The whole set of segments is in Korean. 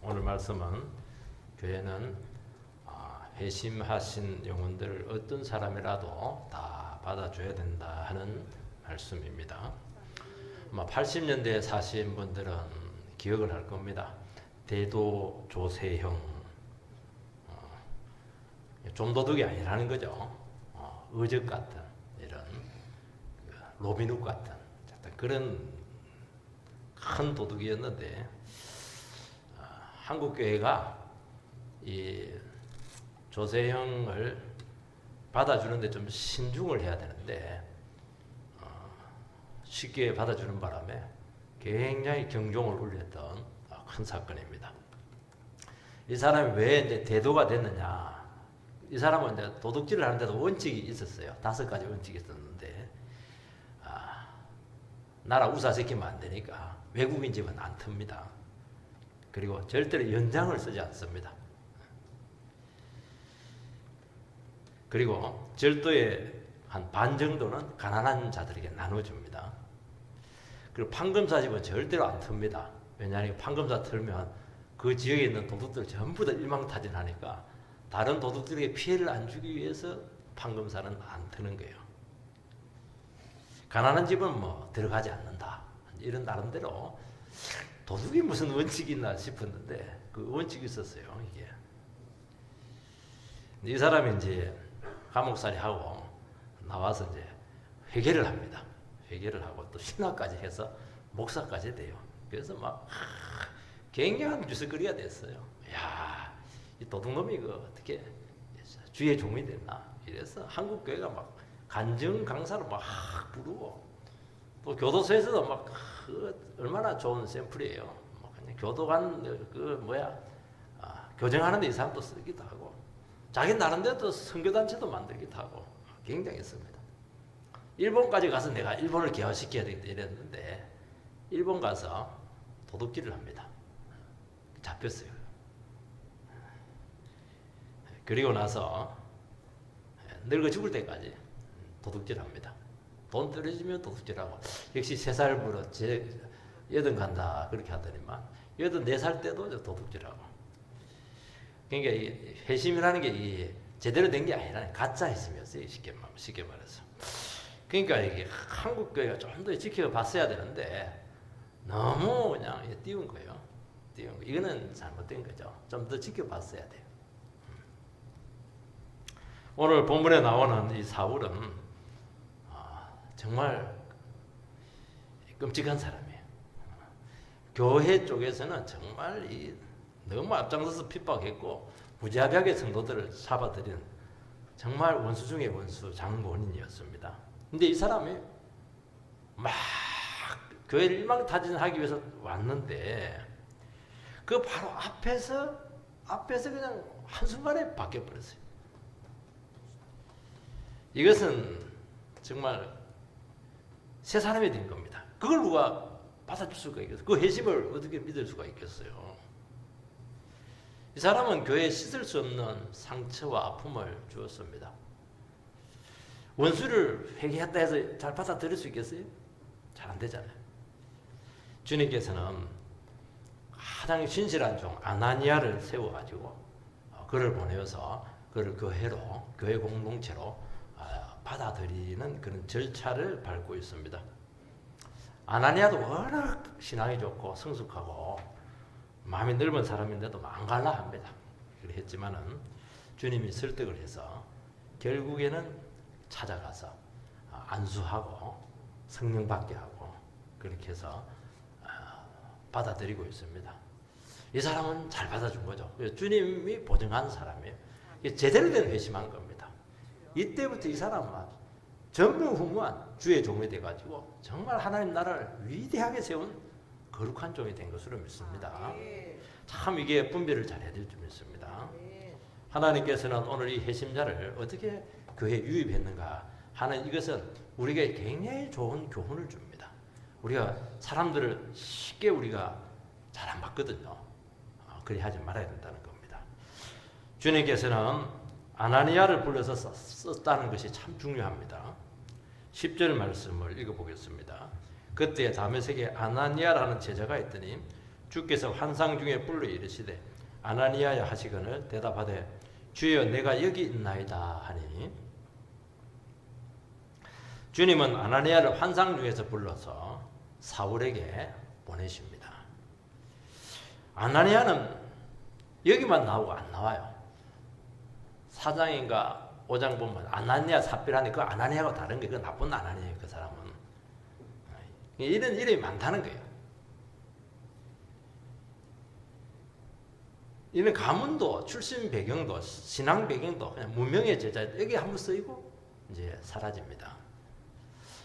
오늘 말씀은 교회는 회심하신 영혼들을 어떤 사람이라도 다 받아줘야 된다 하는 말씀입니다. 아마 80년대에 사신 분들은 기억을 할 겁니다. 대도 조세형, 좀도둑이 아니라는 거죠. 의적 같은 이런 로빈훗 같은 그런 큰 도둑이었는데, 한국 교회가 이 조세형을 받아주는데 좀 신중을 해야 되는데 쉽게 받아주는 바람에 굉장히 경종을 울렸던 큰 사건입니다. 이 사람이 왜 이제 대도가 됐느냐? 이 사람은 이제 도둑질을 하는데도 원칙이 있었어요. 5가지 원칙이 있었는데, 나라 우사시키면 안 되니까 외국인 집은 안 틉니다. 그리고 절대로 연장을 쓰지 않습니다. 그리고 절도의 한 반 정도는 가난한 자들에게 나눠줍니다. 그리고 판검사 집은 절대로 안 틉니다. 왜냐하면 판검사 틀면 그 지역에 있는 도둑들 전부 다 일망타진하니까 다른 도둑들에게 피해를 안 주기 위해서 판검사는 안 트는 거예요. 가난한 집은 뭐 들어가지 않는다. 이런 나름대로 도둑이 무슨 원칙이 있나 싶었는데 그 원칙이 있었어요. 이게 이 사람이 이제 감옥살이 하고 나와서 이제 회개를 합니다. 회개를 하고 또 신학까지 해서 목사까지 돼요. 그래서 막 굉장한 뉴스거리가 됐어요. 야, 이 도둑놈이 그 어떻게 주의 종이 됐나? 이래서 한국 교회가 막 간증 강사를 막 부르고, 또 교도소에서도 막 얼마나 좋은 샘플이에요. 뭐 그냥 교도관 교정하는데 이 사람도 쓰기도 하고, 자기 나름대로 또 선교단체도 만들기도 하고 굉장했습니다. 일본까지 가서 내가 일본을 개화시켜야 되겠다 이랬는데, 일본 가서 도둑질을 합니다. 잡혔어요. 그리고 나서 늙어 죽을 때까지 도둑질합니다. 돈 떨어지면 도둑질하고, 역시 3살 부러 80 간다 그렇게 하더니만 84살 때도 도둑질하고. 그러니까 이 회심이라는 게 제대로 된 게 아니라 가짜 회심이었어요. 쉽게 말해서. 그러니까 이게 한국 교회가 좀 더 지켜봤어야 되는데 너무 그냥 띄운 거예요. 띄운 거. 이거는 잘못된 거죠. 좀 더 지켜봤어야 돼요. 오늘 본문에 나오는 이 사울은 정말 끔찍한 사람이에요. 교회 쪽에서는 정말 너무 앞장서서 핍박했고 무자비하게 성도들을 잡아들인 정말 원수 중의 원수 장본인이었습니다. 근데 이 사람이 막 교회를 일망타진하기 위해서 왔는데 그 바로 앞에서 그냥 한순간에 바뀌어버렸어요. 이것은 정말 새 사람이 된 겁니다. 그걸 누가 받아줄 수가 있겠어요? 그 회심을 어떻게 믿을 수가 있겠어요? 이 사람은 교회에 씻을 수 없는 상처와 아픔을 주었습니다. 원수를 회개했다 해서 잘 받아들일 수 있겠어요? 잘 안 되잖아요. 주님께서는 가장 신실한 종 아나니아를 세워가지고 그를 보내어서 그를 교회 공동체로 받아들이는 그런 절차를 밟고 있습니다. 아나니아도 워낙 신앙이 좋고 성숙하고 마음이 넓은 사람인데도 망갈라 합니다. 그랬지만은 주님이 설득을 해서 결국에는 찾아가서 안수하고 성령 받게 하고 그렇게 해서 받아들이고 있습니다. 이 사람은 잘 받아준 거죠. 주님이 보증한 사람이에요. 제대로 된 회심한 겁니다. 이때부터 이 사람은 전무후무한 주의 종이 돼가지고 정말 하나님 나라를 위대하게 세운 거룩한 종이 된 것으로 믿습니다. 참 이게 분별을 잘해야 될 줄 믿습니다. 하나님께서는 오늘 이 회심자를 어떻게 교회에 유입했는가 하는 이것은 우리에게 굉장히 좋은 교훈을 줍니다. 우리가 사람들을 쉽게 우리가 잘 안 받거든요. 그리 하지 말아야 된다는 겁니다. 주님께서는 아나니아를 불러서 썼다는 것이 참 중요합니다. 10절 말씀을 읽어보겠습니다. 그때 다메섹에 아나니아라는 제자가 있더니 주께서 환상 중에 불러 이르시되 아나니아야 하시거늘 대답하되 주여 내가 여기 있나이다 하니 주님은 아나니아를 환상 중에서 불러서 사울에게 보내십니다. 아나니아는 여기만 나오고 안 나와요. 4장인가 5장 보면 아나니아 삽비라니 그 아나니아가 다른 게 그 나쁜 아나니아예요. 그 사람은. 이런 이름이 많다는 거예요. 이런 가문도 출신 배경도 신앙 배경도 그냥 무명의 제자 여기 한번 쓰이고 이제 사라집니다.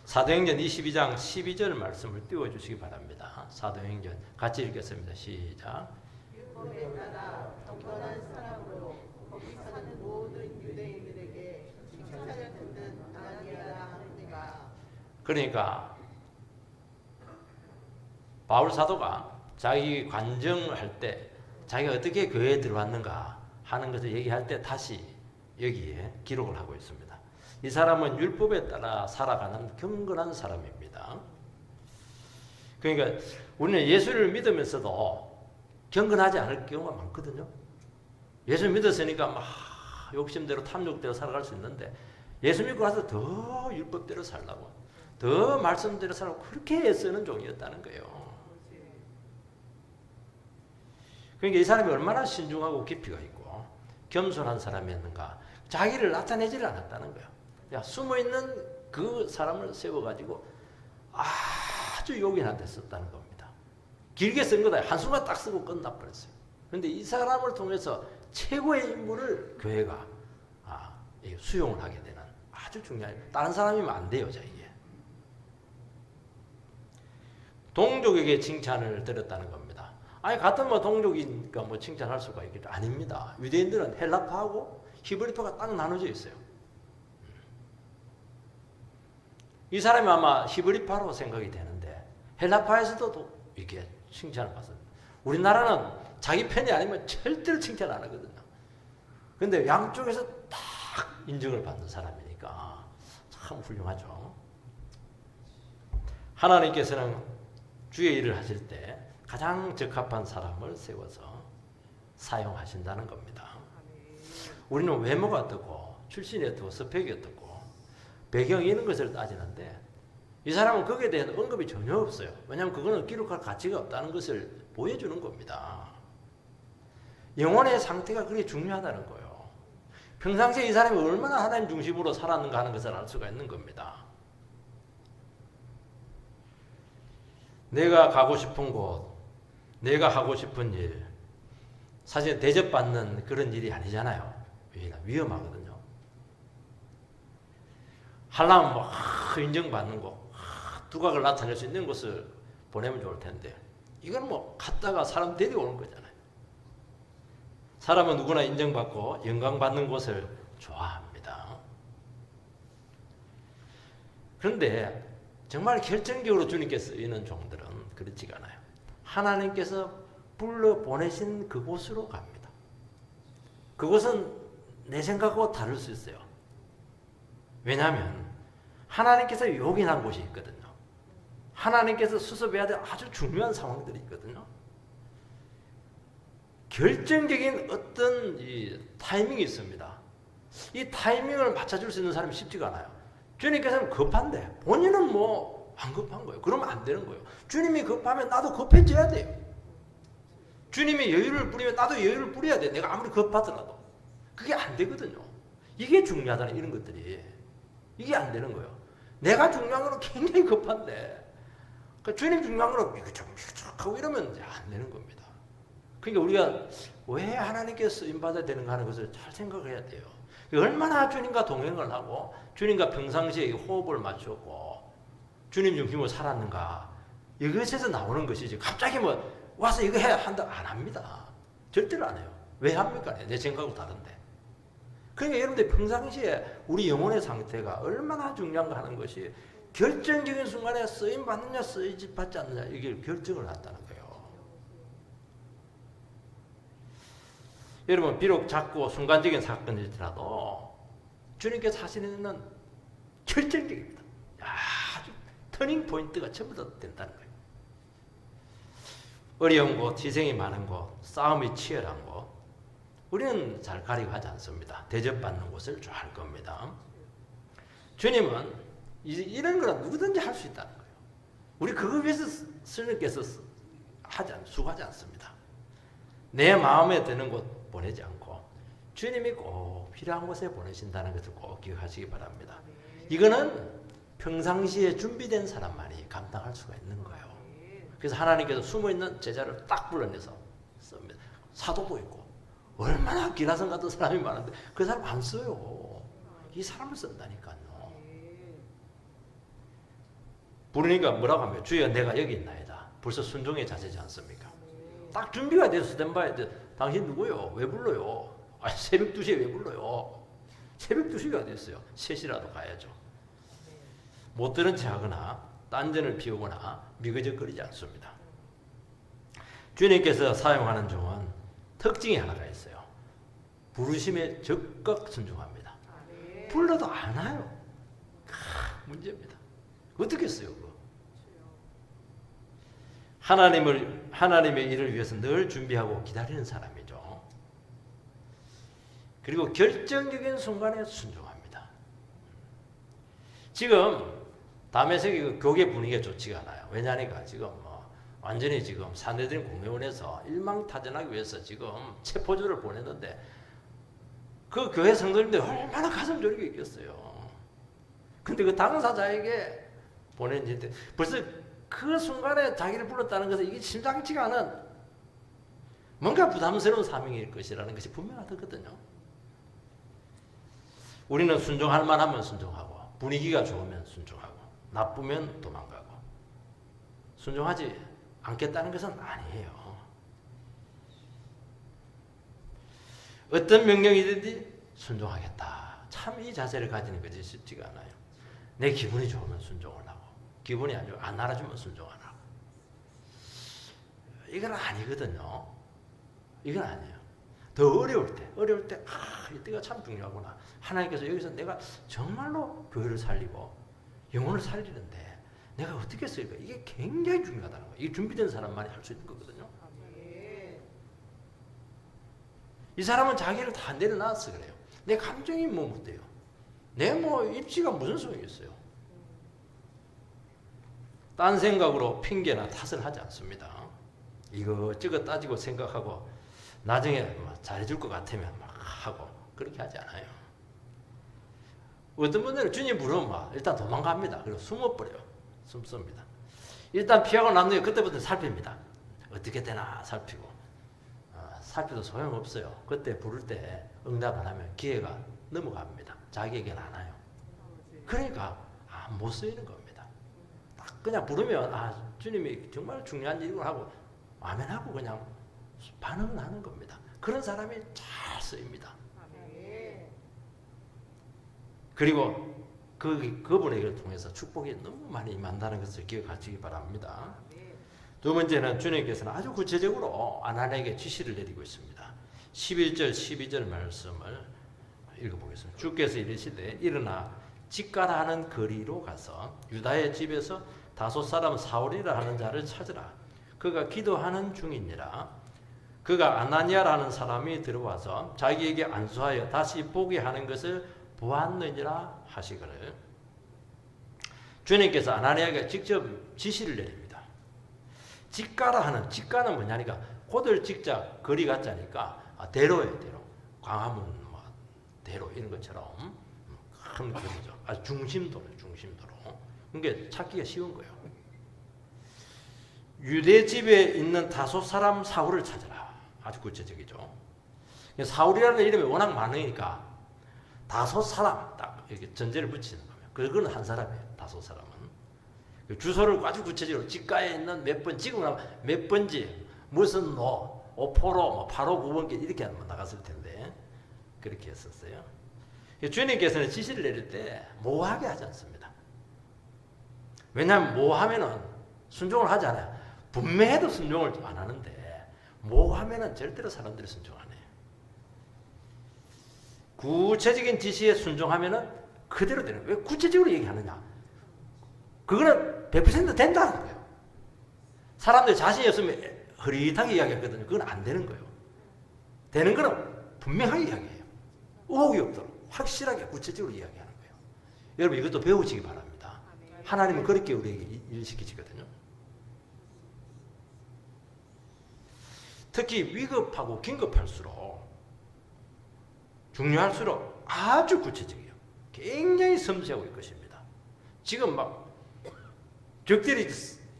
사도행전 22장 12절 말씀을 띄워주시기 바랍니다. 사도행전 같이 읽겠습니다. 시작. 율법에 따라 경건한 사람으로 거기 사는 모든 유대인들에게 칭찬을 듣는 아나니아라 하는 이가. 그러니까 바울 사도가 자기 관정할 때 자기가 어떻게 교회에 들어왔는가 하는 것을 얘기할 때 다시 여기에 기록을 하고 있습니다. 이 사람은 율법에 따라 살아가는 경건한 사람입니다. 그러니까 우리는 예수를 믿으면서도 경건하지 않을 경우가 많거든요. 예수 믿었으니까 막 욕심대로 탐욕대로 살아갈 수 있는데 예수 믿고 나서 더 율법대로 살라고 더 말씀대로 살라고 그렇게 애쓰는 종이었다는 거예요. 그러니까 이 사람이 얼마나 신중하고 깊이가 있고 겸손한 사람이었는가. 자기를 나타내지를 않았다는 거예요. 숨어있는 그 사람을 세워가지고 아주 요긴한데 썼다는 겁니다. 길게 쓴 거다. 한순간 딱 쓰고 끝나버렸어요. 그런데 이 사람을 통해서 최고의 인물을 교회가 수용을 하게 되는 아주 중요한, 다른 사람이면 안 돼요. 이게 동족에게 칭찬을 들었다는 겁니다. 아니 같은 동족이니까 칭찬할 수가 있겠죠. 아닙니다. 유대인들은 헬라파하고 히브리파가 딱 나눠져 있어요. 이 사람이 아마 히브리파로 생각이 되는데 헬라파에서도 이렇게 칭찬을 받습니다. 우리나라는 자기 편이 아니면 절대로 칭찬 안 하거든요. 그런데 양쪽에서 딱 인정을 받는 사람이니까 참 훌륭하죠. 하나님께서는 주의 일을 하실 때 가장 적합한 사람을 세워서 사용하신다는 겁니다. 우리는 외모가 어떻고 출신이 어떻고 스펙이 어떻고 배경이 있는 것을 따지는데 이 사람은 거기에 대한 언급이 전혀 없어요. 왜냐하면 그거는 기록할 가치가 없다는 것을 보여주는 겁니다. 영혼의 상태가 그렇게 중요하다는 거예요. 평상시에 이 사람이 얼마나 하나님 중심으로 살았는가 하는 것을 알 수가 있는 겁니다. 내가 가고 싶은 곳, 내가 하고 싶은 일, 사실 대접받는 그런 일이 아니잖아요. 위험하거든요. 하려면 인정받는 곳, 두각을 나타낼 수 있는 곳을 보내면 좋을 텐데 이건 갔다가 사람 데리고 오는 거잖아요. 사람은 누구나 인정받고 영광받는 곳을 좋아합니다. 그런데 정말 결정적으로 주님께 쓰이는 종들은 그렇지가 않아요. 하나님께서 불러 보내신 그곳으로 갑니다. 그곳은 내 생각하고 다를 수 있어요. 왜냐하면 하나님께서 요긴한 곳이 있거든요. 하나님께서 수습해야 될 아주 중요한 상황들이 있거든요. 결정적인 어떤 타이밍이 있습니다. 이 타이밍을 맞춰줄 수 있는 사람이 쉽지가 않아요. 주님께서는 급한데 본인은 안 급한 거예요. 그러면 안 되는 거예요. 주님이 급하면 나도 급해져야 돼요. 주님이 여유를 부리면 나도 여유를 부려야 돼. 내가 아무리 급하더라도. 그게 안 되거든요. 이게 중요하다는 이런 것들이. 이게 안 되는 거예요. 내가 중요한 거는 굉장히 급한데 주님 중요한 거는 미구쩍 하고 이러면 이제 안 되는 겁니다. 그러니까 우리가 왜 하나님께 쓰임받아야 되는가 하는 것을 잘 생각해야 돼요. 얼마나 주님과 동행을 하고 주님과 평상시에 호흡을 맞췄고 주님 중심으로 살았는가 이것에서 나오는 것이지 갑자기 와서 이거 해야 한다 안 합니다. 절대로 안 해요. 왜 합니까? 내 생각하고 다른데. 그러니까 여러분들 평상시에 우리 영혼의 상태가 얼마나 중요한가 하는 것이 결정적인 순간에 쓰임 받느냐 쓰임 받지 않느냐 이게 결정을 한다는 거예요. 여러분 비록 작고 순간적인 사건일지라도 주님께서 하시는 일은 결정적입니다. 아주 터닝 포인트가 전부 다 된다는 거예요. 어려운 곳, 희생이 많은 곳, 싸움이 치열한 곳, 우리는 잘 가리고 하지 않습니다. 대접받는 곳을 좋아할 겁니다. 주님은 이런 거는 누구든지 할 수 있다는 거예요. 우리 그거 위해서 스님께서 수고하지 않습니다. 내 마음에 드는 곳 보내지 않고 주님이 꼭 필요한 곳에 보내신다는 것을 꼭 기억하시기 바랍니다. 이거는 평상시에 준비된 사람만이 감당할 수가 있는 거예요. 그래서 하나님께서 숨어있는 제자를 딱 불러내서 씁니다. 사도도 있고 얼마나 기라성 같은 사람이 많은데 그 사람 안 써요. 이 사람을 쓴다니까요. 부르니까 뭐라고 하면 주여 내가 여기 있나이다. 벌써 순종의 자세지 않습니까? 딱 준비가 돼서 스탠바이 돼. 당신 누구요? 왜 불러요? 새벽 2시에 왜 불러요? 새벽 2시가 됐어요. 3시라도 가야죠. 못 들은 체 하거나 딴전을 피우거나 미거적거리지 않습니다. 주님께서 사용하는 종은 특징이 하나가 있어요. 부르심에 적극 순종합니다. 불러도 안 와요. 문제입니다. 어떻게 써요, 그거? 하나님의 일을 위해서 늘 준비하고 기다리는 사람이죠. 그리고 결정적인 순간에 순종합니다. 지금 다메섹의 교계 분위기가 좋지가 않아요. 왜냐니까 지금 완전히 지금 산헤드린 공회원에서 일망타전하기 위해서 지금 체포조를 보냈는데 그 교회 성도님들 얼마나 가슴 졸이게 있겠어요. 근데 그 당사자에게 보낸지 벌써 그 순간에 자기를 불렀다는 것은 이게 심상치가 않은 뭔가 부담스러운 사명일 것이라는 것이 분명하거든요. 우리는 순종할 만하면 순종하고 분위기가 좋으면 순종하고 나쁘면 도망가고 순종하지 않겠다는 것은 아니에요. 어떤 명령이든지 순종하겠다. 참 이 자세를 가지는 것이 쉽지가 않아요. 내 기분이 좋으면 순종을 하고 기분이 안 알아주면 순종을 하고 이건 아니거든요. 이건 아니에요. 더 어려울 때 이때가 참 중요하구나. 하나님께서 여기서 내가 정말로 교회를 살리고 영혼을 살리는데 내가 어떻게 쓸까? 이게 굉장히 중요하다는 거예요. 이게 준비된 사람만이 할 수 있는 거거든요. 이 사람은 자기를 다 내려놨어 그래요. 내 감정이 못 돼요. 내 입지가 무슨 소용이 있어요. 딴 생각으로 핑계나 탓을 하지 않습니다. 이것저것 따지고 생각하고 나중에 잘해줄 것 같으면 막 하고 그렇게 하지 않아요. 어떤 분들은 주님 부르면 일단 도망갑니다. 그리고 숨어버려요. 숨습니다. 일단 피하고 난 뒤에 그때부터 살핍니다. 어떻게 되나 살피고 살피도 소용없어요. 그때 부를 때 응답 안 하면 기회가 넘어갑니다. 자기에게는 안 와요. 그러니까 못 쓰이는 겁니다. 딱 그냥 부르면 주님이 정말 중요한 일이구나 하고 아멘하고 그냥 반응은 하는 겁니다. 그런 사람이 잘 쓰입니다. 그리고 그분에게 통해서 축복이 너무 많이 임한다는 것을 기억하시기 바랍니다. 두 번째는 주님께서는 아주 구체적으로 아나니아에게 지시를 내리고 있습니다. 11절 12절 말씀을 읽어보겠습니다. 주께서 이르시되 일어나 직가라 하는 거리로 가서 유다의 집에서 다소 사람 사울이라 하는 자를 찾으라. 그가 기도하는 중이니라. 그가 아나니아라는 사람이 들어와서 자기에게 안수하여 다시 보게 하는 것을 보았느니라 하시거늘. 주님께서 아나니아에게 직접 지시를 내립니다. 직가라 하는, 직가는 뭐냐니까 고들 직자 거리 같자니까 대로예요. 대로. 광화문 대로 이런 것처럼 큰 거리죠. 아주 중심도로. 그러니까 찾기가 쉬운 거예요. 유대 집에 있는 다소 사람 사울을 찾아라. 아주 구체적이죠. 사울이라는 이름이 워낙 많으니까 다소 사람 딱 이렇게 전제를 붙이는 거예요. 그건 한 사람이에요. 다소 사람은. 주소를 아주 구체적으로 직가에 있는 몇 번 찍으면 몇 번지 무슨 로 5포로 8호 9번길 이렇게 나갔을 텐데 그렇게 했었어요. 주님께서는 지시를 내릴 때 모호하게 하지 않습니다. 왜냐하면 모호하면은 순종을 하지 않아요. 분명해도 순종을 안 하는데 모호하면은 절대로 사람들이 순종 안 해요. 구체적인 지시에 순종하면은 그대로 되는 거예요. 왜 구체적으로 얘기하느냐? 그거는 100% 된다는 거예요. 사람들이 자신이 없으면 흐릿하게 이야기하거든요. 그건 안 되는 거예요. 되는 거는 분명하게 이야기해요. 의혹이 없도록 확실하게 구체적으로 이야기하는 거예요. 여러분 이것도 배우시기 바랍니다. 하나님은 그렇게 우리에게 일시키시거든요. 특히 위급하고 긴급할수록 중요할수록 아주 구체적이에요. 굉장히 섬세하고 일 것입니다. 지금 막 적들이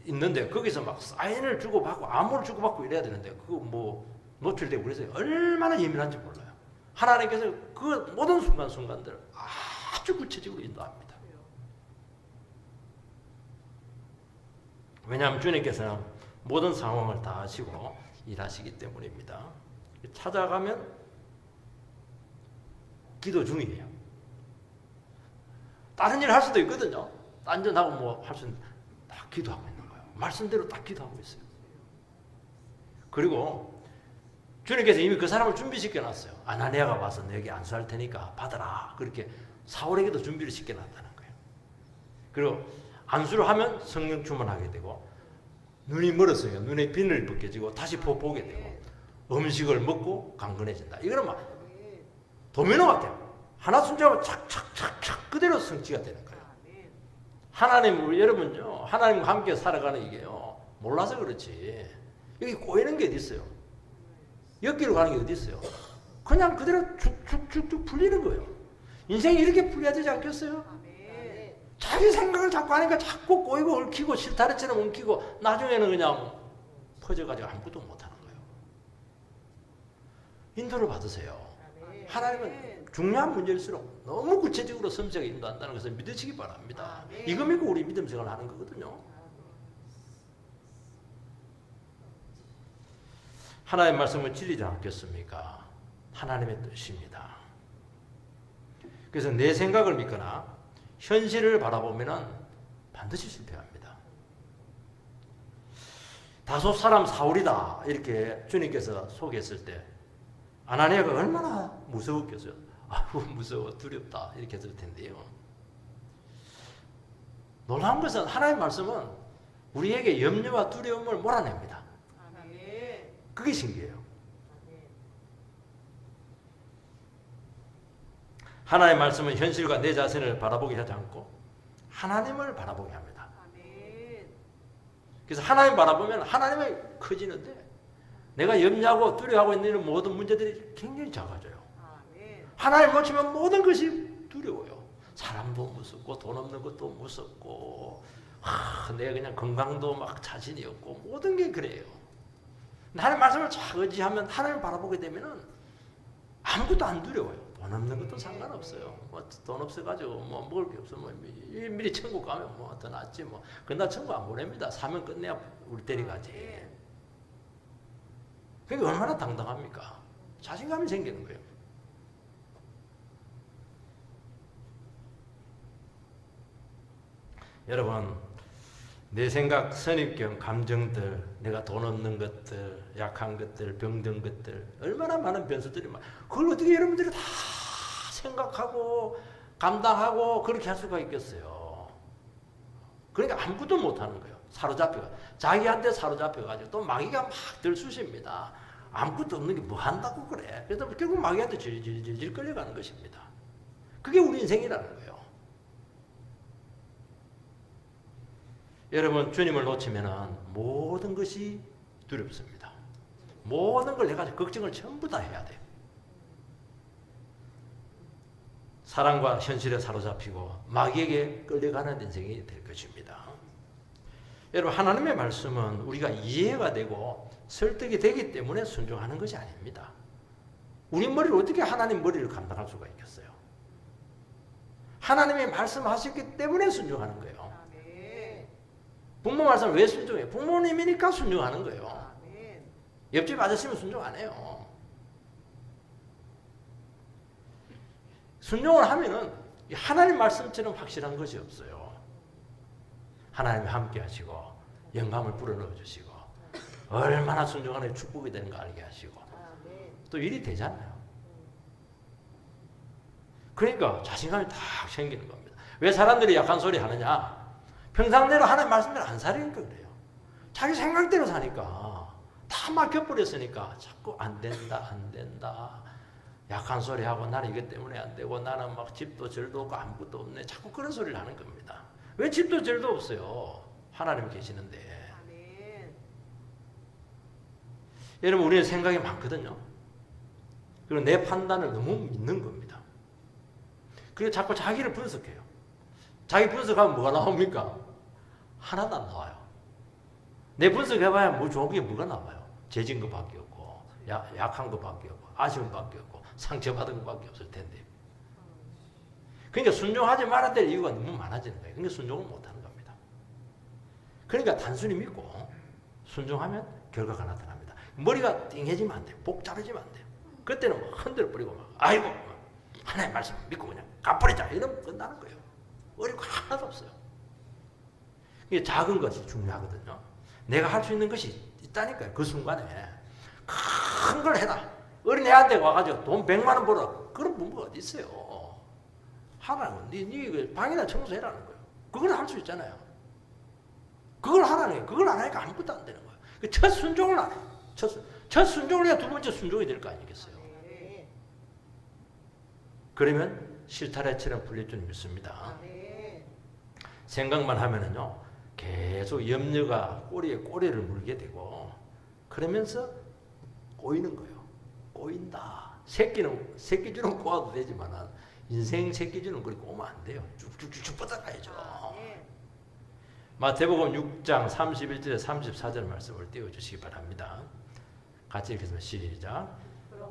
있는데 거기서 막 사인을 주고받고 암호를 주고받고 이래야 되는데 그거 뭐 노출되고 그래서 얼마나 예민한지 몰라요. 하나님께서 그 모든 순간순간들 아주 구체적으로 인도합니다. 왜냐하면 주님께서는 모든 상황을 다 아시고 일하시기 때문입니다. 찾아가면 기도 중이에요. 다른 일 할 수도 있거든요. 딴전하고 뭐 할 수 있는 다 기도하고 있는 거예요. 말씀대로 딱 기도하고 있어요. 그리고 주님께서 이미 그 사람을 준비시켜놨어요. 아나니아가 와서 내게 안수할 테니까 받아라. 그렇게 사울에게도 준비를 시켜놨다는 거예요. 그리고 안수를 하면 성령 충만하게 되고 눈이 멀었어요. 눈에 비늘 벗겨지고 다시 보게 되고 음식을 먹고 강건해진다. 이거는 막 도미노 같아요. 하나 순종하면 착착착착 그대로 성취가 되는 거예요. 하나님 우리 여러분요 하나님과 함께 살아가는 이게요 몰라서 그렇지 여기 꼬이는 게 어디 있어요? 여기로 가는 게 어디 있어요? 그냥 그대로 쭉쭉쭉쭉 풀리는 거예요. 인생이 이렇게 풀려야 되지 않겠어요? 자기 생각을 자꾸 하니까 자꾸 꼬이고 얽히고 실타래처럼 엉키고 나중에는 그냥 퍼져가지고 아무것도 못하는 거예요. 인도를 받으세요. 하나님은 중요한 문제일수록 너무 구체적으로 섬세하게 인도한다는 것을 믿으시기 바랍니다. 이거 믿고 우리 믿음 생활을 하는 거거든요. 하나님의 말씀을 진리지 않겠습니까? 하나님의 뜻입니다. 그래서 내 생각을 믿거나 현실을 바라보면 반드시 실패합니다. 다소 사람 사울이다 이렇게 주님께서 소개했을 때 아나니아가 얼마나 무서웠겠어요. 아우 무서워 두렵다 이렇게 했을 텐데요. 놀라운 것은 하나님의 말씀은 우리에게 염려와 두려움을 몰아냅니다. 그게 신기해요. 하나님의 말씀은 현실과 내 자신을 바라보게 하지 않고 하나님을 바라보게 합니다. 그래서 하나님 바라보면 하나님이 커지는데 내가 염려하고 두려워하고 있는 모든 문제들이 굉장히 작아져요. 하나님 놓치면 모든 것이 두려워요. 사람도 무섭고 돈 없는 것도 무섭고 내가 그냥 건강도 막 자신이 없고 모든 게 그래요. 하나님 말씀을 잘 의지하면 하나님을 바라보게 되면 아무것도 안 두려워요. 돈 없는 것도 상관없어요. 뭐 돈 없어가지고 뭐 먹을 게 없으면 미리 천국 가면 뭐 더 낫지 뭐. 그나 천국 안 보냅니다. 사면 끝내야 우리 데려가지. 그게 얼마나 당당합니까? 자신감이 생기는 거예요. 여러분 내 생각, 선입견, 감정들, 내가 돈 없는 것들, 약한 것들, 병든 것들 얼마나 많은 변수들이 그걸 어떻게 여러분들이 다 생각하고 감당하고 그렇게 할 수가 있겠어요. 그러니까 아무것도 못하는 거예요. 사로잡혀가 자기한테 사로잡혀가지고 또 마귀가 막 들쑤십니다. 아무것도 없는 게 뭐 한다고 그래. 그래서 결국 마귀한테 질질 끌려가는 것입니다. 그게 우리 인생이라는 거예요. 여러분 주님을 놓치면 모든 것이 두렵습니다. 모든 걸 내가 걱정을 전부 다 해야 돼요. 사랑과 현실에 사로잡히고 마귀에게 끌려가는 인생이 될 것입니다. 여러분 하나님의 말씀은 우리가 이해가 되고 설득이 되기 때문에 순종하는 것이 아닙니다. 우리 머리를 어떻게 하나님 머리를 감당할 수가 있겠어요? 하나님의 말씀하셨기 때문에 순종하는 거예요. 부모 말씀을 왜 순종해요? 부모님이니까 순종하는 거예요. 옆집 아저씨는 순종 안 해요. 순종을 하면은 하나님 말씀처럼 확실한 것이 없어요. 하나님이 함께 하시고 영감을 불어넣어 주시고 얼마나 순종하는 축복이 되는 거 알게 하시고 또 일이 되잖아요. 그러니까 자신감이 딱 생기는 겁니다. 왜 사람들이 약한 소리 하느냐? 평상대로 하나님 말씀대로 안 살으니까 그래요. 자기 생각대로 사니까 다 막혀버렸으니까 자꾸 안 된다, 안 된다. 약한 소리 하고 나는 이것 때문에 안 되고 나는 막 집도 절도 없고 아무것도 없네. 자꾸 그런 소리를 하는 겁니다. 왜 집도 절도 없어요? 하나님 계시는데. 아멘. 여러분 우리의 생각이 많거든요. 그리고 내 판단을 너무 믿는 겁니다. 그리고 자꾸 자기를 분석해요. 자기 분석하면 뭐가 나옵니까? 하나도 안 나와요. 내 분석해봐야 뭐 좋은 게 뭐가 나와요? 죄진 것밖에 없고 약한 것밖에 없고 아쉬운 것밖에 없고 상처받은 것밖에 없을 텐데. 그러니까 순종하지 말아야 될 이유가 너무 많아지는 거예요. 그러니까 순종을 못하는 겁니다. 그러니까 단순히 믿고 순종하면 결과가 나타납니다. 머리가 띵해지면 안 돼요. 복잡해지면 안 돼요. 그때는 막 흔들어 버리고 막 아이고 하나님 말씀 믿고 그냥 가버리자 이러면 끝나는 거예요. 어려운 거 하나도 없어요. 이게 작은 것이 중요하거든요. 내가 할 수 있는 것이 있다니까요. 그 순간에 큰 걸 해라. 어린애한테 와가지고 돈 100만 원 벌어. 그런 부모가 어디 있어요. 하라는 네 방이나 청소해라는 거예요. 그걸 할 수 있잖아요. 그걸 하라는 거예요. 그걸 안 하니까 아무것도 안 되는 거예요. 첫 순종을 안 해요. 첫 순종을 해야 두 번째 순종이 될 거 아니겠어요. 아멘. 그러면 실타래처럼 풀릴 줄 믿습니다. 아멘. 생각만 하면은요 계속 염려가 꼬리에 꼬리를 물게 되고 그러면서 꼬이는 거예요. 꼬인다. 새끼줄은 꼬아도 되지만 인생 새끼줄은 그렇게 꼬면 안 돼요. 쭉쭉쭉 뻗어가야죠. 아멘. 마태복음 6장 31절에 34절 말씀을 띄워주시기 바랍니다. 같이 읽겠습니다. 시작.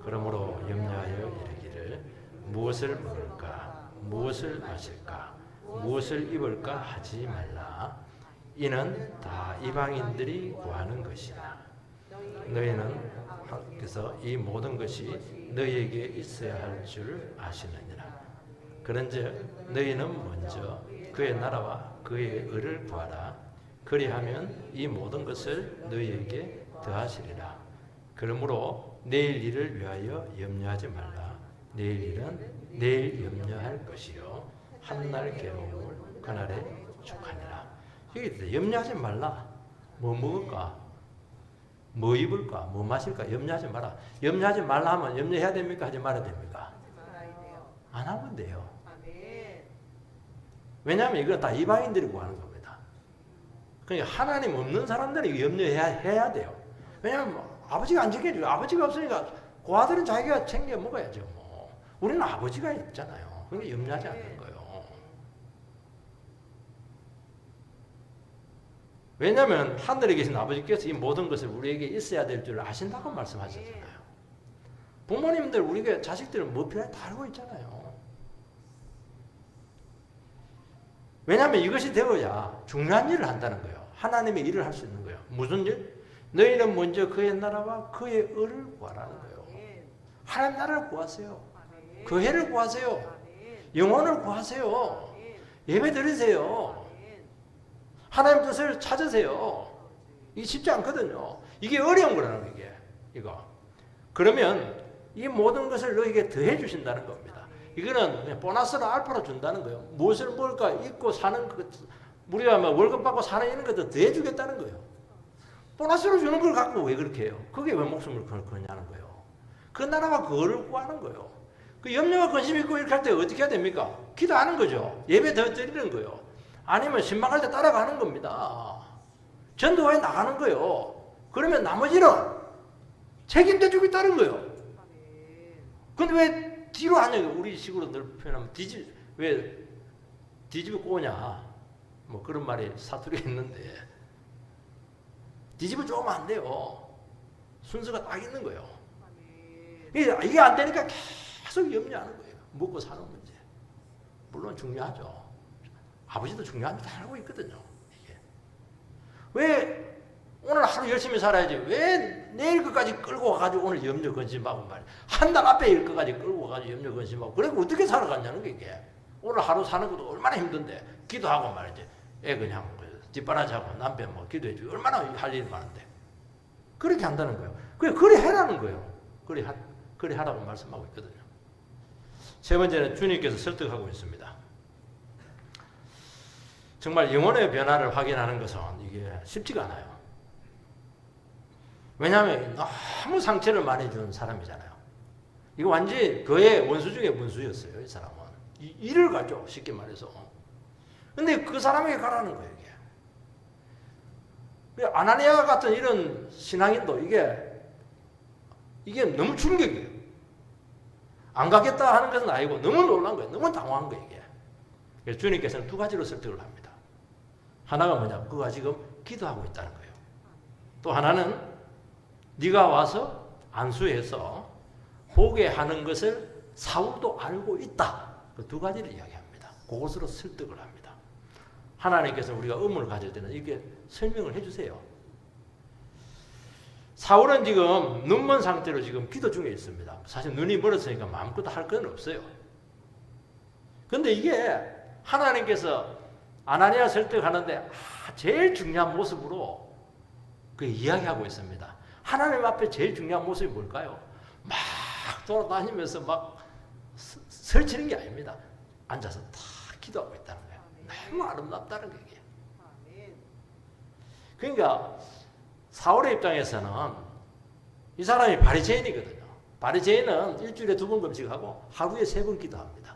그러므로 염려하여 이르기를 무엇을 먹을까 무엇을 마실까 무엇을 입을까 하지 말라. 이는 다 이방인들이 구하는 것이라. 너희는 그래서 이 모든 것이 너희에게 있어야 할 줄 아시느니라. 그런즉 너희는 먼저 그의 나라와 그의 의를 구하라. 그리하면 이 모든 것을 너희에게 더하시리라. 그러므로 내일 일을 위하여 염려하지 말라. 내일 일은 내일 염려할 것이요 한날 괴로움을 그날에 족하니라. 여기 염려하지 말라. 뭐 먹을까? 뭐 입을까? 뭐 마실까? 염려하지 마라. 염려하지 말라 하면 염려해야 됩니까? 하지 말아야 됩니까? 말아야 돼요. 안 하면 돼요. 아멘. 왜냐하면 이건 다 이방인들이 구하는 겁니다. 그러니까 하나님 없는 사람들이 염려해야 돼요. 왜냐하면 아버지가 안 지켜줘요. 아버지가 없으니까 그 아들은 자기가 챙겨 먹어야죠. 뭐. 우리는 아버지가 있잖아요. 그러니까 염려하지 않는 거예요. 왜냐하면 하늘에 계신 아버지께서 이 모든 것을 우리에게 있어야 될 줄 아신다고 말씀하셨잖아요. 부모님들 우리가 자식들은 뭐 필요한지 다 알고 있잖아요. 왜냐하면 이것이 되어야 중요한 일을 한다는 거예요. 하나님의 일을 할 수 있는 거예요. 무슨 일? 너희는 먼저 그의 나라와 그의 의를 구하라는 거예요. 하나님 나라를 구하세요. 그 해를 구하세요. 영혼을 구하세요. 예배 드리세요. 하나님 뜻을 찾으세요. 이게 쉽지 않거든요. 이게 어려운 거라는 거예요. 이거. 그러면 이 모든 것을 너에게 더해 주신다는 겁니다. 이거는 그냥 보너스로 알파로 준다는 거예요. 무엇을 먹을까? 입고 사는 것, 우리가 막 월급 받고 사는 이런 것도 더해 주겠다는 거예요. 보너스로 주는 걸 갖고 왜 그렇게 해요? 그게 왜 목숨을 거냐는 거예요. 그 나라와 그거를 구하는 거예요. 그 염려와 근심 있고 이렇게 할 때 어떻게 해야 됩니까? 기도하는 거죠. 예배 더 드리는 거예요. 아니면 신방할 때 따라가는 겁니다. 전도에 나가는 거예요. 그러면 나머지는 책임져 주겠다는 거예요. 근데 왜 뒤로 하냐? 우리 식으로 늘 표현하면 왜 뒤집어 꼬냐? 뭐 그런 말이 사투리가 있는데 뒤집어 쪼면 안 돼요. 순서가 딱 있는 거예요. 이게 안 되니까 계속 염려하는 거예요. 먹고 사는 문제. 물론 중요하죠. 아버지도 중요한 줄 알고 있거든요. 이게. 왜 오늘 하루 열심히 살아야지. 왜 내일 것까지 끌고 와가지고 오늘 염려 근심하고 말이야. 한 달 앞에 일 것까지 끌고 와가지고 염려 근심하고. 그래 어떻게 살아갔냐는 게 이게. 오늘 하루 사는 것도 얼마나 힘든데. 기도하고 말이지. 애 그냥 뒷바라지하고 남편 뭐 기도해주고 얼마나 할 일이 많은데. 그렇게 한다는 거예요. 그래 해라는 거예요. 그래 하라고 말씀하고 있거든요. 세 번째는 주님께서 설득하고 있습니다. 정말 영혼의 변화를 확인하는 것은 이게 쉽지가 않아요. 왜냐하면 너무 상처를 많이 준 사람이잖아요. 이거 완전히 그의 원수 중에 원수였어요. 이 사람은. 일을 가죠. 쉽게 말해서. 근데 그 사람에게 가라는 거예요. 이게. 아나니아 같은 이런 신앙인도 이게 너무 충격이에요. 안 가겠다 하는 것은 아니고 너무 놀란 거예요. 너무 당황한 거예요. 이게. 그래서 주님께서는 두 가지로 설득을 합니다. 하나가 뭐냐? 그가 지금 기도하고 있다는 거예요. 또 하나는 네가 와서 안수해서 보게 하는 것을 사울도 알고 있다. 그 두 가지를 이야기합니다. 그것으로 설득을 합니다. 하나님께서 우리가 의문을 가질 때는 이렇게 설명을 해주세요. 사울은 지금 눈먼 상태로 지금 기도 중에 있습니다. 사실 눈이 멀었으니까 마음껏 할 건 없어요. 근데 이게 하나님께서 아나니아 설득하는데 제일 중요한 모습으로 그 이야기하고 있습니다. 하나님 앞에 제일 중요한 모습이 뭘까요? 막 돌아다니면서 막 설치는 게 아닙니다. 앉아서 다 기도하고 있다는 거예요. 너무 아름답다는 거예요. 그러니까 사울의 입장에서는 이 사람이 바리새인이거든요. 바리새인은 일주일에 2번 금식하고 하루에 3번 기도합니다.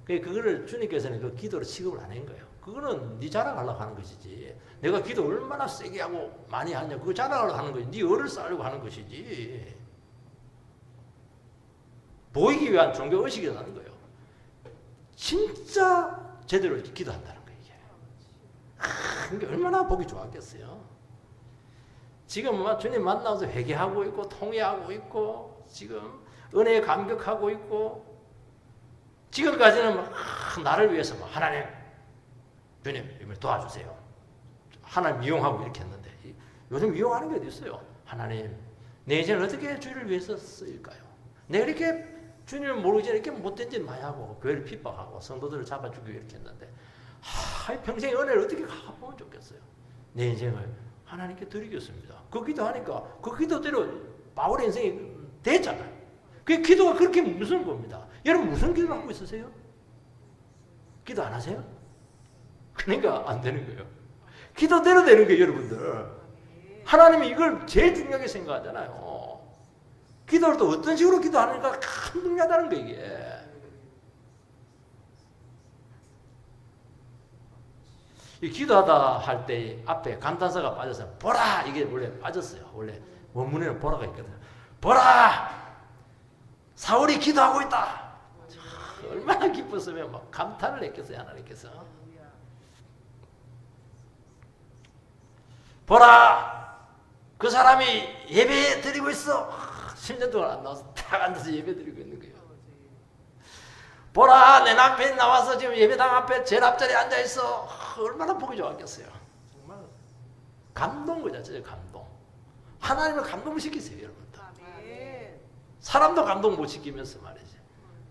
그거를 주님께서는 그 기도를 취급을 안 한 거예요. 그거는 네 자랑하려고 하는 것이지. 내가 기도 얼마나 세게 하고 많이 하냐. 그거 자랑하려고 하는 거지. 네 얼을 쌓으려고 하는 것이지. 보이기 위한 종교 의식이라는 거예요. 진짜 제대로 기도한다는 거예요. 이게 얼마나 보기 좋았겠어요. 지금 주님 만나서 회개하고 있고 통회하고 있고 지금 은혜에 감격하고 있고 지금까지는 나를 위해서 하나님 주님 이걸 도와주세요. 하나님 이용하고 이렇게 했는데 요즘 이용하는 게 어디 있어요? 하나님 내 인생을 어떻게 주님을 위해서 쓰일까요? 내가 이렇게 주님을 모르기 전에 이렇게 못된 짓 많이 하고 교회를 핍박하고 성도들을 잡아주기 위해 이렇게 했는데 평생의 은혜를 어떻게 갚아보면 좋겠어요. 내 인생을 하나님께 드리겠습니다. 그 기도하니까 그 기도대로 바울의 인생이 됐잖아요. 그 기도가 그렇게 무슨 겁니다. 여러분 무슨 기도하고 있으세요? 기도 안 하세요? 그러니까 안 되는 거예요. 기도대로 되는 거예요, 여러분들. 하나님이 이걸 제일 중요하게 생각하잖아요. 기도를 또 어떤 식으로 기도하는가 참 중요하다는 거예요, 이게. 이 기도하다 할 때 앞에 감탄사가 빠져서 보라! 이게 원래 빠졌어요. 원래 원문에는 보라가 있거든요. 보라! 사울이 기도하고 있다! 얼마나 기뻤으면 막 감탄을 했겠어요, 하나님께서. 보라! 그 사람이 예배 드리고 있어! 10년 동안 안 나와서 딱 앉아서 예배 드리고 있는 거예요. 보라! 내 남편이 나와서 지금 예배당 앞에 제일 앞자리에 앉아있어. 얼마나 보기 좋았겠어요. 정말 감동 그 자체죠. 감동. 하나님을 감동을 시키세요, 여러분들. 사람도 감동 못 시키면서 말이지.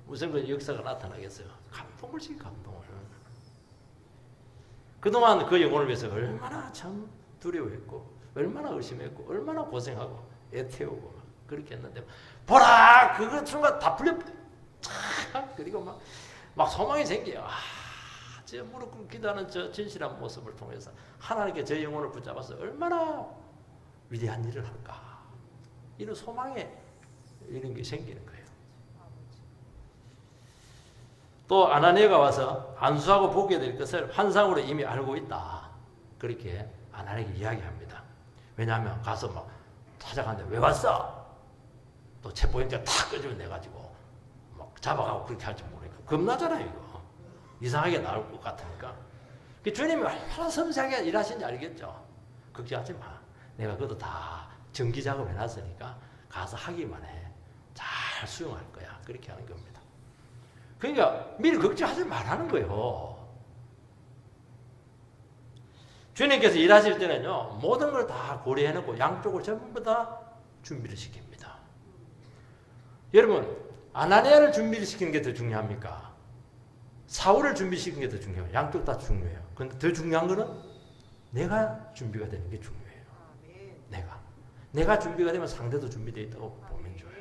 무슨 그 역사가 나타나겠어요. 감동을 시키 감동을. 그동안 그 영혼을 위해서 얼마나 참 두려워했고 얼마나 의심했고 얼마나 고생하고 애태우고 그렇게 했는데 보라! 그거 순간 다 풀려버려. 그리고 막 소망이 생겨요. 저 무릎 꿇고 기도하는 저 진실한 모습을 통해서 하나님께 저 영혼을 붙잡아서 얼마나 위대한 일을 할까. 이런 소망에 이런 게 생기는 거예요. 또 아나니아가 와서 안수하고 보게 될 것을 환상으로 이미 알고 있다. 그렇게 아나니아에게 이야기합니다. 왜냐하면 가서 막 찾아가는데 왜 왔어? 또 체포영장 탁 끄집어 내가지고 막 잡아가고 그렇게 할지 모르니까 겁나잖아요, 이거. 이상하게 나올 것 같으니까. 주님이 얼마나 섬세하게 일하시는지 알겠죠? 걱정하지 마. 내가 그것도 다 정기 작업 해놨으니까 가서 하기만 해. 잘 수용할 거야. 그렇게 하는 겁니다. 그러니까 미리 걱정하지 말라는 거예요. 주님께서 일하실 때는요, 모든 걸 다 고려해놓고 양쪽을 전부 다 준비를 시킵니다. 여러분, 아나니아를 준비를 시키는 게 더 중요합니까? 사울을 준비시키는 게 더 중요해요. 양쪽 다 중요해요. 그런데 더 중요한 거는 내가 준비가 되는 게 중요해요. 내가 준비가 되면 상대도 준비되어 있다고 보면 좋아요.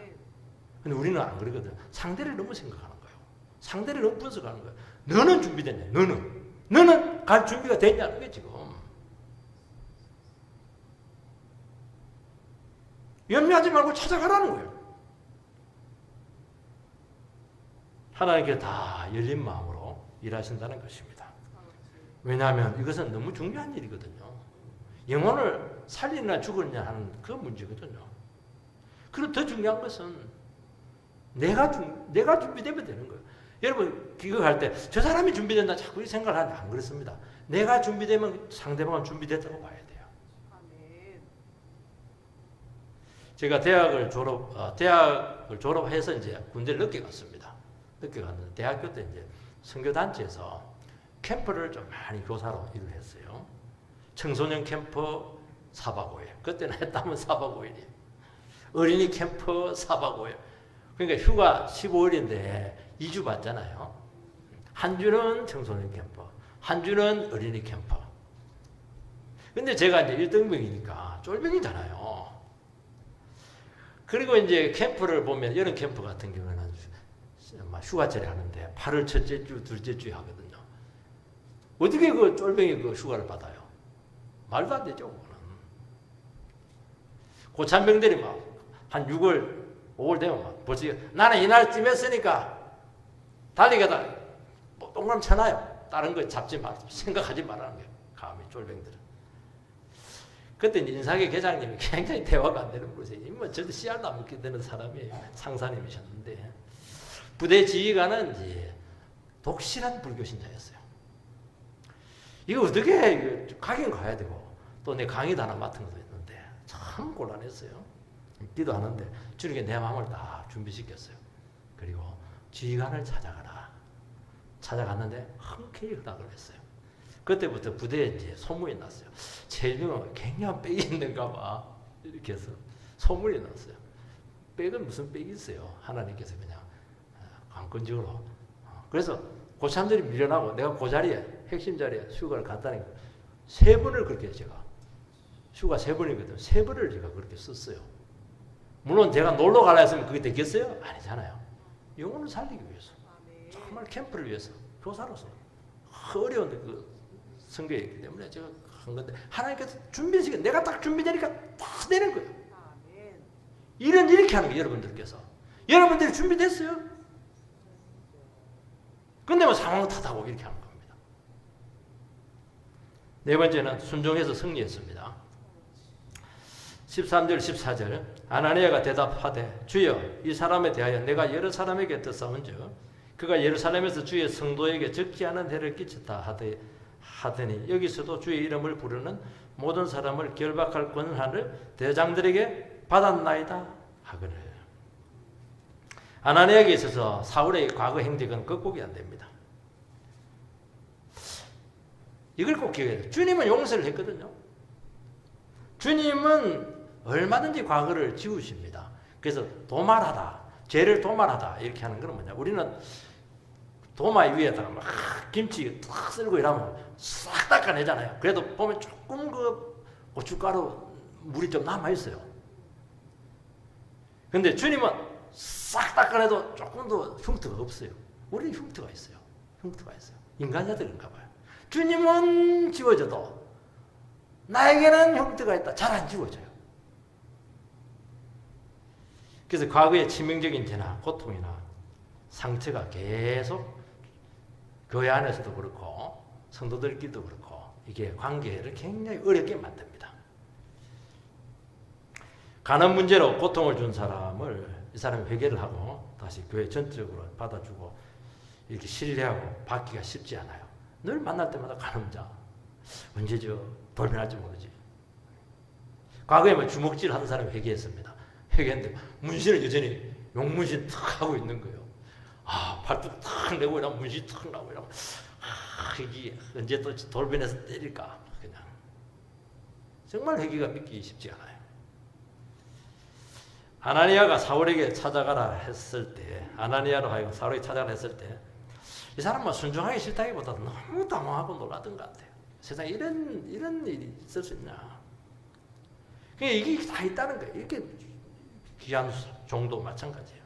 근데 우리는 안 그러거든. 상대를 너무 생각하는 거예요. 상대를 너무 분석하는 거예요. 너는 준비됐냐? 너는 갈 준비가 됐냐는 게 지금. 염려하지 말고 찾아가라는 거예요. 하나님께 다 열린 마음으로 일하신다는 것입니다. 왜냐하면 이것은 너무 중요한 일이거든요. 영혼을 살리느냐 죽으느냐 하는 그 문제거든요. 그리고 더 중요한 것은 내가 준비되면 되는 거예요. 여러분 기억할 때 저 사람이 준비된다 자꾸 이 생각을 하지 안 그렇습니다. 내가 준비되면 상대방은 준비됐다고 봐야 돼요. 아멘. 제가 대학을 졸업해서 이제 군대를 늦게 갔습니다. 늦게 갔는데 대학교 때 이제 선교단체에서 캠프를 좀 많이 교사로 일을 했어요. 청소년 캠프 4박 5일. 그때는 했다면 4박 5일이에요. 어린이 캠프 4박 5일. 그러니까 휴가 15일인데 2주 받잖아요. 한 주는 청소년 캠프, 한 주는 어린이 캠프. 근데 제가 이제 1등병이니까 쫄병이잖아요. 그리고 이제 캠프를 보면 여름 캠프 같은 경우는 휴가철에 하는데 8월 첫째 주, 둘째 주에 하거든요. 어떻게 그 쫄병이 그 휴가를 받아요? 말도 안 되죠, 그거는. 고참병들이 막 한 6월, 5월 되면 막 벌써 나는 이날쯤 했으니까 달리가다 뭐 동그라미 쳐놔요. 다른 거 잡지 마, 생각하지 말라는 거예요. 감히 쫄병들은. 그때 인사계 계장님이 굉장히 대화가 안 되는 분이세요. 뭐 저도 씨알도 안 먹게 되는 사람이에요. 상사님이셨는데 부대 지휘관은 이제 독실한 불교 신자였어요. 이거 어떻게 가긴 가야 되고 또 내 강의도 하나 맡은 것도 있는데 참 곤란했어요. 기도하는데 주님께 내 마음을 다 준비시켰어요. 그리고 지휘관을 찾아가라. 찾아갔는데 흔쾌히 허락을 했어요. 그때부터 부대에 이제 소문이 났어요. 최일병은 굉장한 백이 있는가 봐. 이렇게 해서 소문이 났어요. 백은 무슨 백이 있어요. 하나님께서 그냥 관건적으로. 그래서 고참들이 밀려나고 내가 그 자리에 핵심 자리에 휴가를 갔다니까 3번을 그렇게 제가 휴가 3번이거든요. 3번을 제가 그렇게 썼어요. 물론 제가 놀러 가려 했으면 그게 됐겠어요? 아니잖아요. 영혼을 살리기 위해서. 아멘. 정말 캠프를 위해서 교사로서 어려운 그 선교였기 때문에 제가 한 건데 하나님께서 준비시켜 내가 딱 준비되니까 딱 되는 거예요. 아멘. 일은 이렇게 하는 거예요. 여러분들께서 여러분들이 준비됐어요. 근데 뭐 상황 탓하고 이렇게 하는 겁니다. 네 번째는 순종해서 승리했습니다. 13절 14절 아나니아가 대답하되 주여 이 사람에 대하여 내가 여러 사람에게 듣사온즉 그가 예루살렘에서 주의 성도에게 적지 않은 해를 끼쳤다 하더니 여기서도 주의 이름을 부르는 모든 사람을 결박할 권한을 대장들에게 받았나이다 하거늘. 아나니아에게 있어서 사울의 과거 행적은 극복이 안 됩니다. 이걸 꼭 기억해야 돼요. 주님은 용서를 했거든요. 주님은 얼마든지 과거를 지우십니다. 그래서 도말하다, 죄를 도말하다 이렇게 하는 건 뭐냐? 우리는 도마 위에다가 막 김치 탁 쓸고 이러면 싹 닦아내잖아요. 그래도 보면 조금 그 고춧가루 물이 좀 남아 있어요. 근데 주님은 싹 닦아내도 조금도 흉터가 없어요. 우리는 흉터가 있어요. 흉터가 있어요. 인간자들인가 봐요. 주님은 지워져도 나에게는 흉터가 있다. 잘 안 지워져요. 그래서 과거의 치명적인 죄나 고통이나 상처가 계속 교회 안에서도 그렇고 성도들끼리도 그렇고 이게 관계를 굉장히 어렵게 만듭니다. 가난 문제로 고통을 준 사람을 이 사람이 회개를 하고 다시 교회 전적으로 받아주고 이렇게 신뢰하고 받기가 쉽지 않아요. 늘 만날 때마다 간음자 언제 돌변할지 모르지. 과거에 뭐 주먹질 하는 사람이 회개했습니다. 회개했는데 문신을 여전히 용문신 탁 하고 있는 거예요. 발톱 탁 내고 이러면 문신 탁 나고 이러면 이게 언제 또 돌변해서 때릴까 그냥. 정말 회개가 믿기 쉽지 않아요. 아나니아가 사울에게 찾아가라 했을 때 아나니아로 하여금 사울에게 찾아가라 했을 때 이 사람은 순종하기 싫다기보다 너무 당황하고 놀랐던 것 같아요. 세상에 이런 일이 있을 수 있냐. 그러니까 이게 다 있다는 거예요. 이렇게 귀한 종도 마찬가지예요.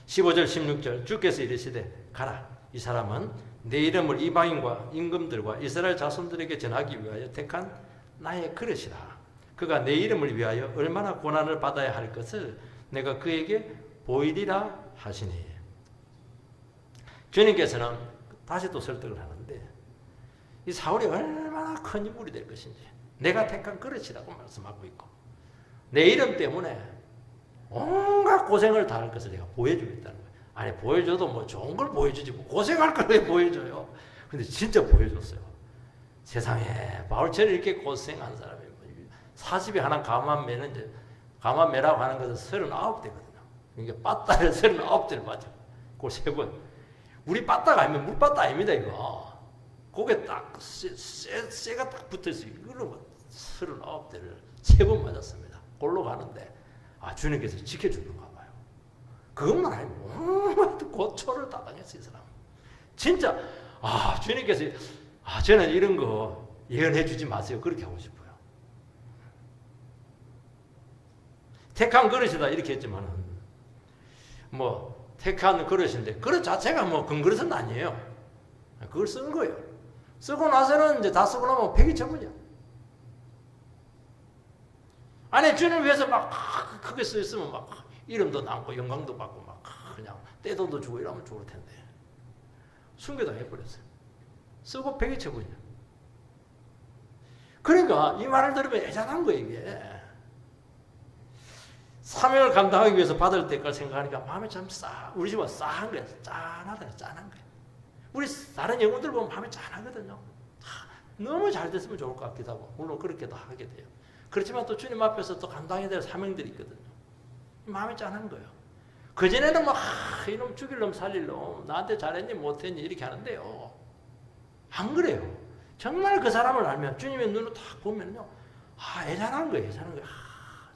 15절 16절 주께서 이르시되 가라. 이 사람은 내 이름을 이방인과 임금들과 이스라엘 자손들에게 전하기 위하여 택한 나의 그릇이라. 그가 내 이름을 위하여 얼마나 고난을 받아야 할 것을 내가 그에게 보이리라 하시니. 주님께서는 다시 또 설득을 하는데 이 사울이 얼마나 큰 인물이 될 것인지 내가 택한 그릇이라고 말씀하고 있고 내 이름 때문에 온갖 고생을 다 할 것을 내가 보여주겠다는 거예요. 아니 보여줘도 뭐 좋은 걸 보여주지 뭐 고생할 걸 왜 보여줘요. 근데 진짜 보여줬어요. 세상에 바울처럼 이렇게 고생한 사람이 40에 하나 감암매는 이제 감암매라고 하는 것은 39대거든요. 그러니까 빠따를 39대를 맞아. 그 세 번. 우리 빠따가 아니면 물빠따 아닙니다 이거. 고개 딱 쇠가 딱 붙어있어요. 이거는 39대를 3번 맞았습니다. 골로 가는데 주님께서 지켜주는가 봐요. 그것만 아니고 온갖 고초를 다 당했어요 이 사람. 진짜 주님께서 저는 이런 거 예언해 주지 마세요. 그렇게 하고 싶어요. 택한 그릇이다 이렇게 했지만은 뭐 택한 그릇인데 그릇 자체가 뭐 금그릇은 아니에요. 그걸 쓴 거예요. 쓰고 나서는 이제 다 쓰고 나면 폐기처분이야. 아니 주님을 위해서 막 크게 써 있으면 막 이름도 남고 영광도 받고 막 그냥 떼돈도 주고 이러면 좋을 텐데 순교당해 버렸어요. 쓰고 폐기처분이야. 그러니까 이 말을 들으면 애잔한 거예요 이게. 사명을 감당하기 위해서 받을 때까지 생각하니까 마음이 참 우리 집은 싸한 거야. 짠하다, 짠한 거야. 우리 다른 영혼들 보면 마음이 짠하거든요. 너무 잘 됐으면 좋을 것 같기도 하고, 물론 그렇게도 하게 돼요. 그렇지만 또 주님 앞에서 또 감당해야 될 사명들이 있거든요. 마음이 짠한 거예요. 그전에는 막, 이놈 죽일 놈 살릴 놈, 나한테 잘했니 못했니 이렇게 하는데요. 안 그래요. 정말 그 사람을 알면 주님의 눈을 딱 보면요. 애잔한 거예요, 애잔한 거예요.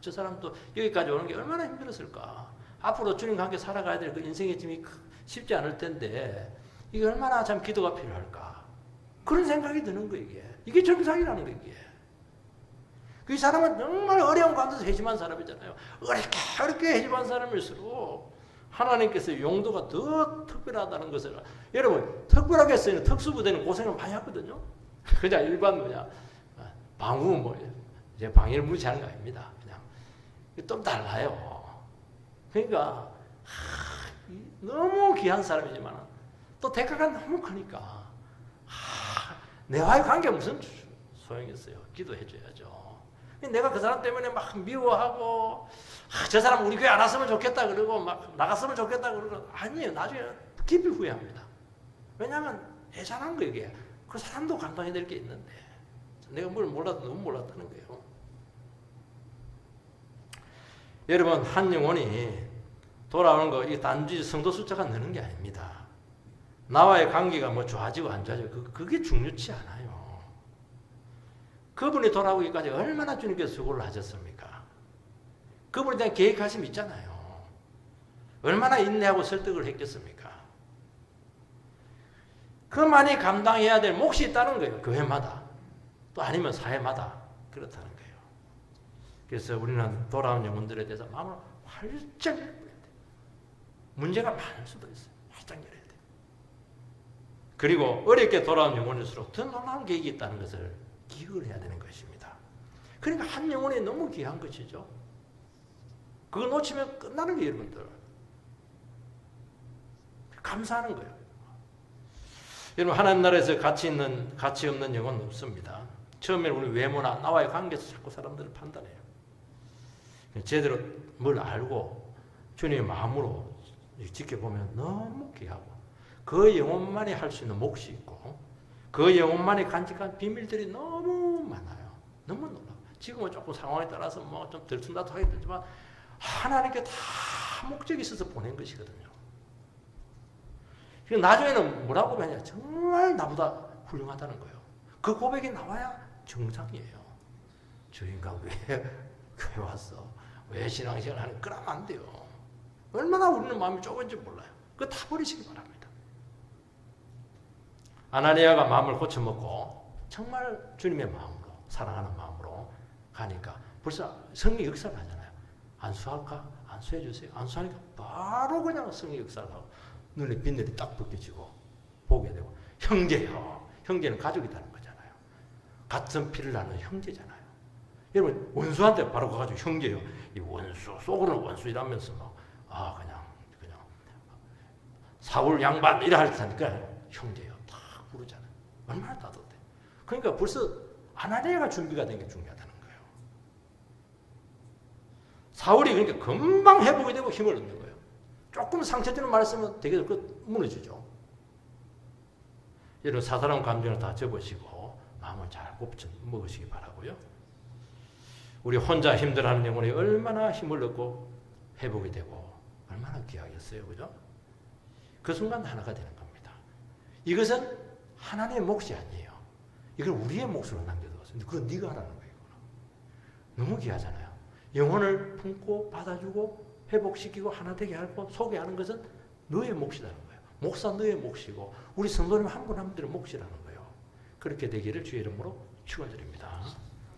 저 사람도 여기까지 오는 게 얼마나 힘들었을까. 앞으로 주님과 함께 살아가야 될 그 인생의 짐이 쉽지 않을 텐데 이게 얼마나 참 기도가 필요할까. 그런 생각이 드는 거예요. 이게 정상이라는 거예요. 그 사람은 정말 어려운 가운데서 회심한 사람이잖아요. 어렵게 회심한 사람일수록 하나님께서 용도가 더 특별하다는 것을 여러분 특별하게 쓰이는 특수부대는 고생을 많이 하거든요. 그냥 일반 방우 이제 방해를 무시하는 거 아닙니다. 좀 달라요. 그러니까 너무 귀한 사람이지만 또 대가가 너무 크니까 내와의 관계가 무슨 소용이 있어요. 기도해 줘야죠. 내가 그 사람 때문에 막 미워하고 저 사람 우리 교회 안 왔으면 좋겠다 그러고 막 나갔으면 좋겠다 그러고 아니에요. 나중에 깊이 후회합니다. 왜냐하면 애잔한 거 이게. 그 사람도 감당해야 될 게 있는데 내가 뭘 몰라도 너무 몰랐다는 거예요. 여러분 한 영혼이 돌아오는 거 이 단지 성도 숫자가 느는 게 아닙니다. 나와의 관계가 뭐 좋아지고 안 좋아지고 그게 중요치 않아요. 그분이 돌아오기까지 얼마나 주님께서 수고를 하셨습니까? 그분에 대한 계획하심이 있잖아요. 얼마나 인내하고 설득을 했겠습니까? 그 많이 감당해야 될 몫이 있다는 거예요. 교회마다 또 아니면 사회마다 그렇다는 거예요. 그래서 우리는 돌아온 영혼들에 대해서 마음을 활짝 열어야 돼요. 문제가 많을 수도 있어요. 활짝 열어야 돼요. 그리고 어렵게 돌아온 영혼일수록 더 놀라운 계획이 있다는 것을 기억을 해야 되는 것입니다. 그러니까 한 영혼이 너무 귀한 것이죠. 그거 놓치면 끝나는 거예요, 여러분들. 감사하는 거예요. 여러분 하나님 나라에서 가치 없는 영혼은 없습니다. 처음에는 우리 외모나 나와의 관계에서 자꾸 사람들을 판단해요. 제대로 뭘 알고 주님의 마음으로 지켜보면 너무 귀하고 그 영혼만이 할 수 있는 몫이 있고 그 영혼만이 간직한 비밀들이 너무 많아요. 너무 놀라워. 지금은 조금 상황에 따라서 뭐 좀 들쑥날쑥 하게 되지만 하나님께 다 목적이 있어서 보낸 것이거든요. 나중에는 뭐라고 하냐? 정말 나보다 훌륭하다는 거예요. 그 고백이 나와야 정상이에요. 저 인간 왜 교회 왔어? 왜 신앙생활 하는? 그러면 안 돼요. 얼마나 우리는 마음이 좁은지 몰라요. 그거 다 버리시기 바랍니다. 아나니아가 마음을 고쳐먹고 정말 주님의 마음으로 사랑하는 마음으로 가니까 벌써 성령 역사를 하잖아요. 안수할까? 안수해 주세요. 안수하니까 바로 그냥 성령 역사를 하고 눈에 빛들이 딱 벗겨지고 보게 되고 형제요. 형제는 가족이라는 거잖아요. 같은 피를 나는 형제잖아요. 여러분 원수한테 바로 가가지고 형제요. 이 원수 속으로는 원수 이라면서 그냥 사울 양반 이래 할 테니까 형제요 다 부르잖아요. 얼마나 따뜻해. 그러니까 벌써 아나니아가 준비가 된 게 중요하다는 거예요. 사울이 그러니까 금방 회복이 되고 힘을 얻는 거예요. 조금 상처 주는 말 쓰면 되게 무너지죠. 여러분 사사로운 감정을 다 접으시고 마음을 잘 곱쳐 먹으시기 바라고요. 우리 혼자 힘들어하는 영혼이 얼마나 힘을 얻고 회복이 되고 얼마나 귀하겠어요. 그죠? 그 순간 하나가 되는 겁니다. 이것은 하나님의 몫이 아니에요. 이걸 우리의 몫으로 남겨두었어요. 그건 네가 하라는 거예요. 너무 귀하잖아요. 영혼을 품고 받아주고 회복시키고 하나 되게 하고 소개하는 것은 너의 몫이라는 거예요. 목사 너의 몫이고 우리 성도님 한 분 한 분들의 몫이라는 거예요. 그렇게 되기를 주의 이름으로 축원드립니다.